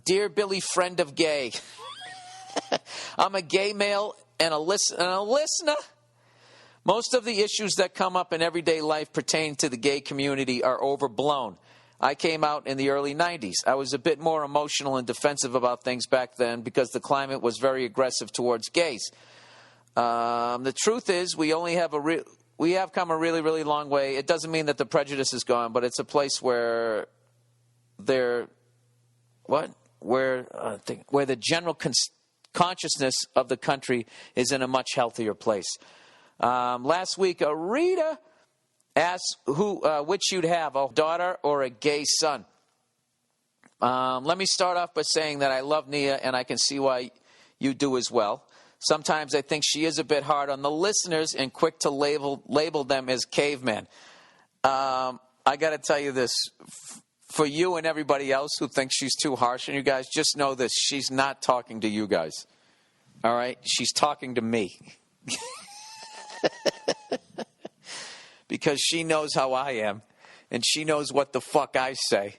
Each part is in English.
Dear Billy, friend of gay. I'm a gay male and a listener. Most of the issues that come up in everyday life pertaining to the gay community are overblown. I came out in the early 90s. I was a bit more emotional and defensive about things back then because the climate was very aggressive towards gays. The truth is, we have come a really, really long way. It doesn't mean that the prejudice is gone, but it's a place where the general consciousness of the country is in a much healthier place. Last week, Rita asked which you'd have, a daughter or a gay son. Let me start off by saying that I love Nia, and I can see why you do as well. Sometimes I think she is a bit hard on the listeners and quick to label them as cavemen. I got to tell you this. For you and everybody else who thinks she's too harsh on you guys, just know this. She's not talking to you guys. All right? She's talking to me. Because she knows how I am, and she knows what the fuck I say.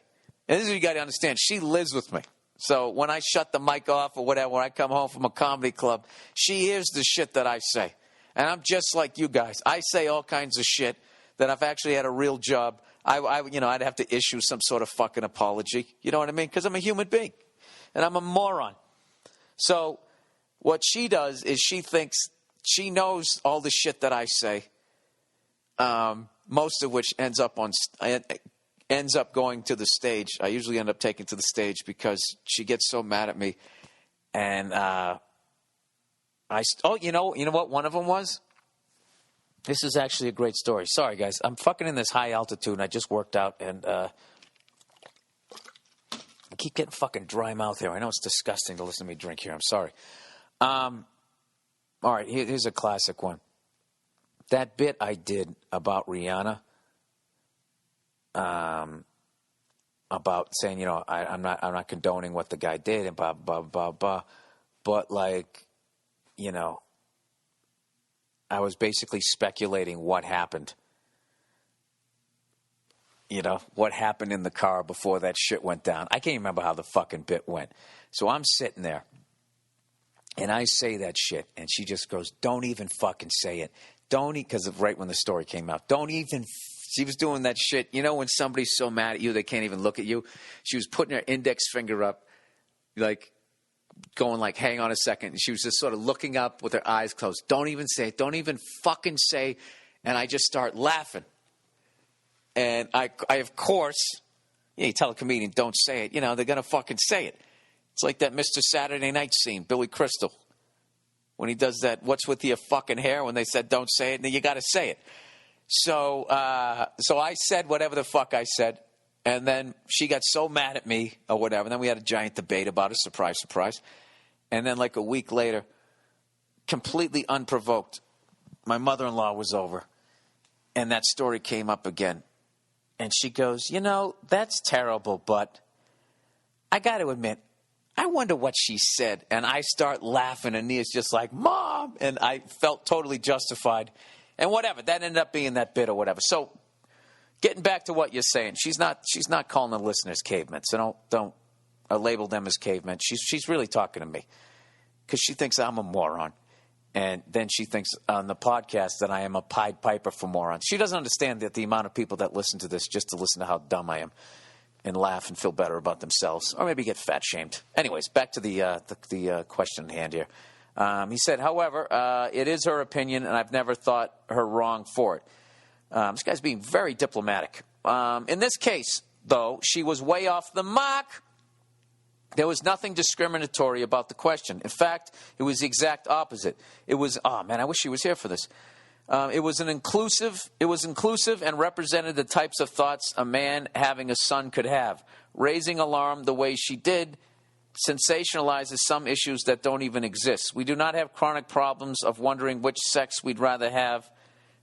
And this is what you got to understand. She lives with me. So when I shut the mic off or whatever, when I come home from a comedy club, she hears the shit that I say. And I'm just like you guys. I say all kinds of shit that I've actually had a real job. I'd have to issue some sort of fucking apology. You know what I mean? Because I'm a human being. And I'm a moron. So what she does is she thinks she knows all the shit that I say. Most of which ends up going to the stage. I usually end up taking to the stage because she gets so mad at me. And you know what one of them was? This is actually a great story. Sorry, guys. I'm fucking in this high altitude, and I just worked out, and I keep getting fucking dry mouth here. I know it's disgusting to listen to me drink here. I'm sorry. All right, here's a classic one. That bit I did about Rihanna, about saying, I'm not condoning what the guy did and blah blah blah blah, but I was basically speculating what happened. What happened in the car before that shit went down. I can't remember how the fucking bit went. So I'm sitting there, and I say that shit, and she just goes, "Don't even fucking say it." Because right when the story came out, she was doing that shit. When somebody's so mad at you, they can't even look at you. She was putting her index finger up, going hang on a second. And she was just sort of looking up with her eyes closed. Don't even say it. Don't even fucking say. And I just start laughing. And I of course, you tell a comedian, don't say it. They're going to fucking say it. It's like that Mr. Saturday Night scene, Billy Crystal. When he does that, what's with your fucking hair? When they said don't say it, then you got to say it. So I said whatever the fuck I said, and then she got so mad at me or whatever. And then we had a giant debate about it. Surprise, surprise. And then a week later, completely unprovoked, my mother-in-law was over, and that story came up again. And she goes, that's terrible, but I got to admit, I wonder what she said. And I start laughing, and Nia's just like, Mom! And I felt totally justified. And whatever, that ended up being that bit or whatever. So, getting back to what you're saying, she's not calling the listeners cavemen. So don't label them as cavemen. She's really talking to me. Because she thinks I'm a moron. And then she thinks on the podcast that I am a Pied Piper for morons. She doesn't understand that the amount of people that listen to this just to listen to how dumb I am. And laugh and feel better about themselves, or maybe get fat-shamed. Anyways, back to the question at hand here. He said, however, it is her opinion, and I've never thought her wrong for it. This guy's being very diplomatic. In this case, though, she was way off the mark. There was nothing discriminatory about the question. In fact, it was the exact opposite. It was, I wish she was here for this. It was inclusive and represented the types of thoughts a man having a son could have. Raising alarm the way she did sensationalizes some issues that don't even exist. We do not have chronic problems of wondering which sex we'd rather have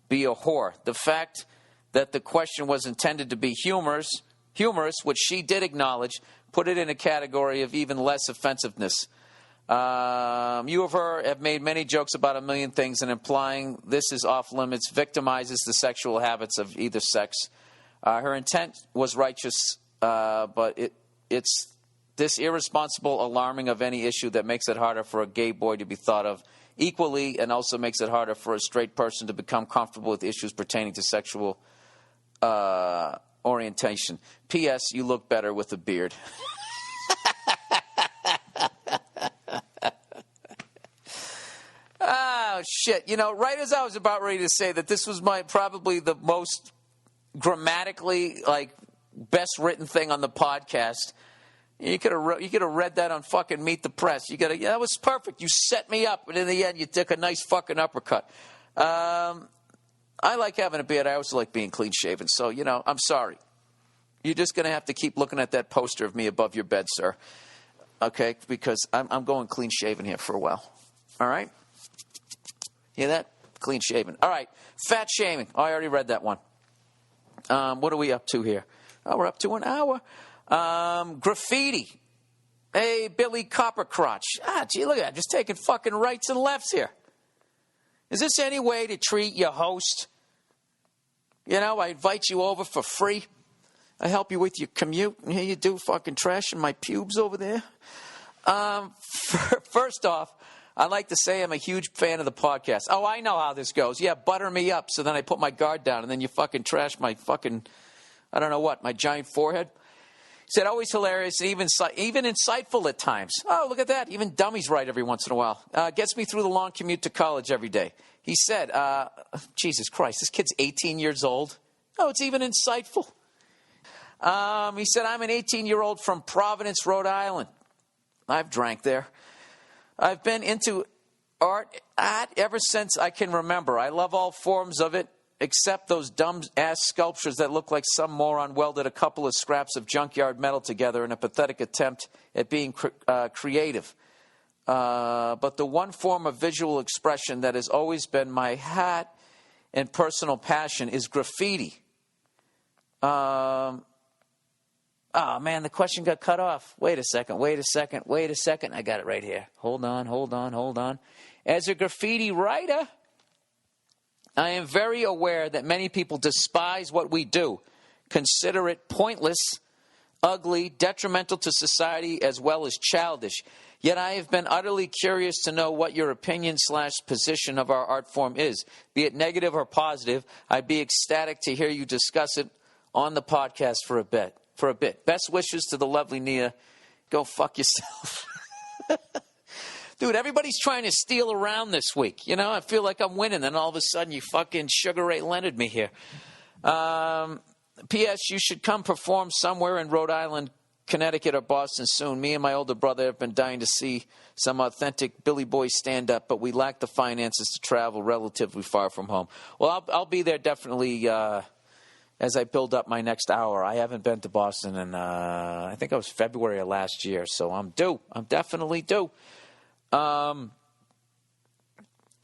be a whore. The fact that the question was intended to be humorous, which she did acknowledge, put it in a category of even less offensiveness. You of her have made many jokes about a million things, and implying this is off limits victimizes the sexual habits of either sex. Her intent was righteous, but it's this irresponsible alarming of any issue that makes it harder for a gay boy to be thought of equally, and also makes it harder for a straight person to become comfortable with issues pertaining to sexual orientation. P.S. You look better with a beard. Oh, shit. You know, right as I was about ready to say that this was probably the most grammatically, best written thing on the podcast, you could have read that on fucking Meet the Press. That was perfect. You set me up, but in the end, you took a nice fucking uppercut. I like having a beard. I also like being clean shaven. So, I'm sorry. You're just going to have to keep looking at that poster of me above your bed, sir. Okay? Because I'm going clean shaven here for a while. All right? Hear that? Clean shaven. All right. Fat shaming. Oh, I already read that one. What are we up to here? Oh, we're up to an hour. Graffiti. Hey, Billy Coppercrotch. Gee, look at that. Just taking fucking rights and lefts here. Is this any way to treat your host? I invite you over for free. I help you with your commute. And here you do fucking trashing my pubes over there. First off, I'd like to say I'm a huge fan of the podcast. Oh, I know how this goes. Yeah, butter me up so then I put my guard down and then you fucking trash my fucking, I don't know what, my giant forehead. He said, always hilarious and even insightful at times. Oh, look at that. Even dummies right every once in a while. Gets me through the long commute to college every day. He said, Jesus Christ, this kid's 18 years old. Oh, it's even insightful. He said, I'm an 18-year-old from Providence, Rhode Island. I've drank there. I've been into art ever since I can remember. I love all forms of it, except those dumb-ass sculptures that look like some moron welded a couple of scraps of junkyard metal together in a pathetic attempt at being creative. But the one form of visual expression that has always been my hat and personal passion is graffiti. Oh, man, the question got cut off. Wait a second. I got it right here. Hold on. As a graffiti writer, I am very aware that many people despise what we do, consider it pointless, ugly, detrimental to society, as well as childish. Yet I have been utterly curious to know what your opinion/position of our art form is. Be it negative or positive, I'd be ecstatic to hear you discuss it on the podcast for a bit. Best wishes to the lovely Nia. Go fuck yourself. Dude, everybody's trying to steal around this week. I feel like I'm winning, and all of a sudden you fucking Sugar Ray Leonard me here. P.S. You should come perform somewhere in Rhode Island, Connecticut, or Boston soon. Me and my older brother have been dying to see some authentic Billy Boy stand-up, but we lack the finances to travel relatively far from home. Well, I'll be there definitely as I build up my next hour. I haven't been to Boston in, I think it was February of last year, so I'm due. I'm definitely due. All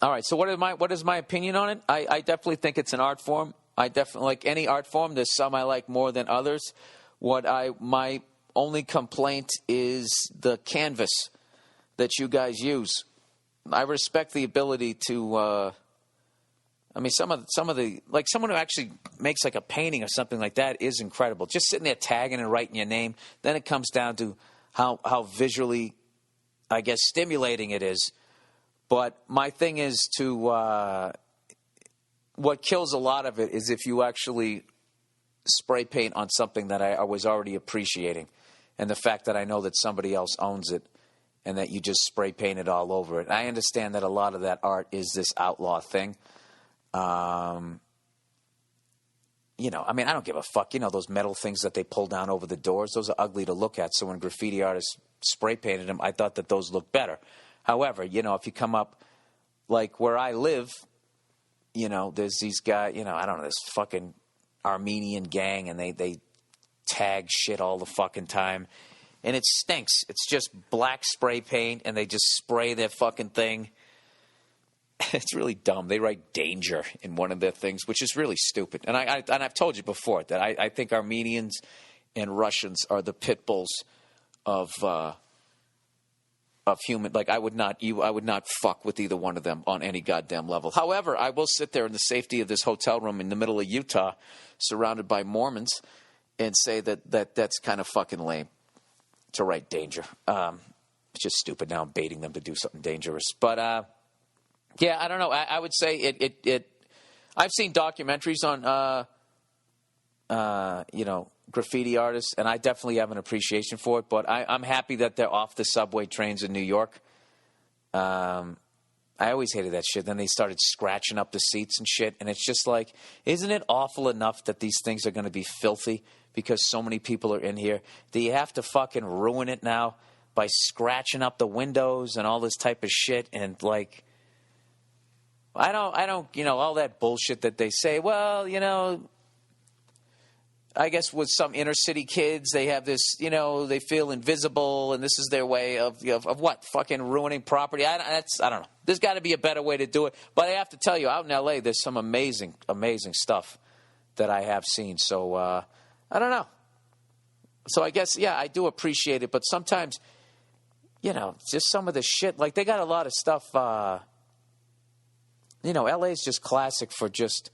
right, so what is my opinion on it? I definitely think it's an art form. I definitely, like any art form, there's some I like more than others. My only complaint is the canvas that you guys use. I respect the ability to, some of the, like someone who actually makes like a painting or something like that is incredible. Just sitting there tagging and writing your name. Then it comes down to how visually, I guess, stimulating it is. But my thing is what kills a lot of it is if you actually spray paint on something that I was already appreciating. And the fact that I know that somebody else owns it and that you just spray paint it all over it. I understand that a lot of that art is this outlaw thing. I don't give a fuck. Those metal things that they pull down over the doors, those are ugly to look at. So when graffiti artists spray painted them, I thought that those looked better. However, if you come up like where I live, there's these guys, I don't know, this fucking Armenian gang, and they tag shit all the fucking time. And it stinks. It's just black spray paint, and they just spray their fucking thing. It's really dumb. They write danger in one of their things, which is really stupid. And I've told you before that I think Armenians and Russians are the pit bulls of human. Like I would not fuck with either one of them on any goddamn level. However, I will sit there in the safety of this hotel room in the middle of Utah, surrounded by Mormons, and say that that's kind of fucking lame. to write danger. It's just stupid now. I'm baiting them to do something dangerous. But, yeah, I don't know. I would say it I've seen documentaries on, graffiti artists, and I definitely have an appreciation for it. But I'm happy that they're off the subway trains in New York. I always hated that shit. Then they started scratching up the seats and shit. And it's just like, isn't it awful enough that these things are going to be filthy because so many people are in here? Do you have to fucking ruin it now by scratching up the windows and all this type of shit? And like, I don't, all that bullshit that they say, well, I guess with some inner city kids, they have this, they feel invisible, and this is their way of what? Fucking ruining property. I don't know. There's got to be a better way to do it. But I have to tell you, out in L.A., there's some amazing, amazing stuff that I have seen. So, I don't know. So I guess, yeah, I do appreciate it. But sometimes, just some of the shit. Like, they got a lot of stuff. L.A. is just classic for just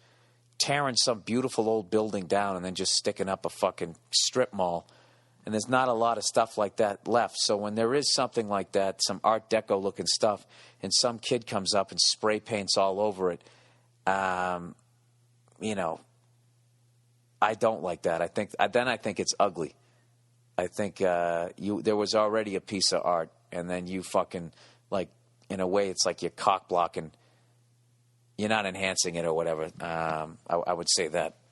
tearing some beautiful old building down and then just sticking up a fucking strip mall. And there's not a lot of stuff like that left. So when there is something like that, some Art Deco looking stuff, and some kid comes up and spray paints all over it, I don't like that. I think it's ugly. I think there was already a piece of art, and then you fucking, like, in a way, it's like you're cock blocking. You're not enhancing it or whatever. I would say that.